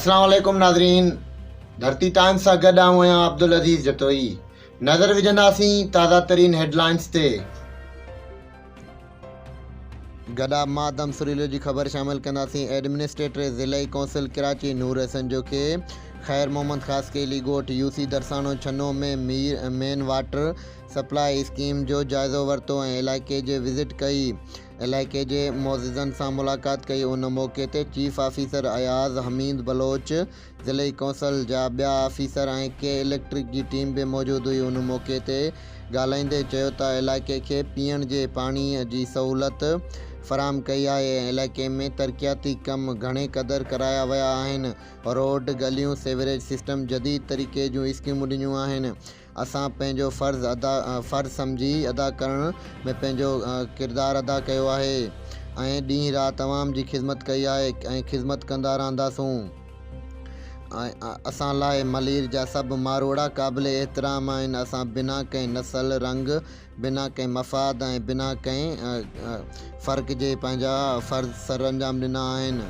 अस्सलाम वालेकुम नाज़रीन। धरती टाइम्स सां गॾु आहियां अब्दुल अज़ीज़ जतोई। नज़र विझंदासीं ताज़ा तरीन हेडलाइंस ते। गॾा मादम सुरीलो जी ख़बर शामिल कंदासीं। एडमिनिस्ट्रेटर ज़िले कौंसिल कराची नूर हसन जो के खैर मोहम्मद ख़ास केली ॻोठ यूसी दरसानो छनो में मेन वाटर सप्लाई स्कीम जो जाइज़ो वरितो ऐं इलाइक़े जे विज़िट कई। इलाइक़े जे मुअज़्ज़िज़नि सां मुलाक़ात कई। उन मौक़े ते चीफ ऑफिसर अयाज़ हमीद बलोच, ज़िले कौंसिल जा ॿिया ऑफिसर ऐं के इलेक्ट्रिक जी टीम बि मौजूदु हुई। उन मौक़े ते ॻाल्हाईंदे चयो त इलाइक़े खे पीअण जे पाणीअ जी सहूलियत फ़राहम कई आहे ऐं इलाइक़े में तरक़ियाती कम घणे क़दुरु कराया विया आहिनि। रोड, गलियूं, सेवरेज सिस्टम जदीद तरीक़े जूं स्कीमूं ॾिनियूं आहिनि। असां पंहिंजो फ़र्ज़ सम्झी अदा करण में पंहिंजो किरदारु अदा कयो आहे ऐं ॾींहुं राति तमाम जी ख़िदमत कई आहे ऐं ख़िदमत कंदा रहंदासूं। असां लाइ मलीर जा सभु मारोड़ा क़ाबिल एहतराम आहिनि। असां बिना कंहिं नस्ल, रंग, बिना कंहिं मफ़ाद ऐं बिना कंहिं फ़र्क़ जे पंहिंजा फ़र्ज़ सरअंजाम ॾिना आहिनि।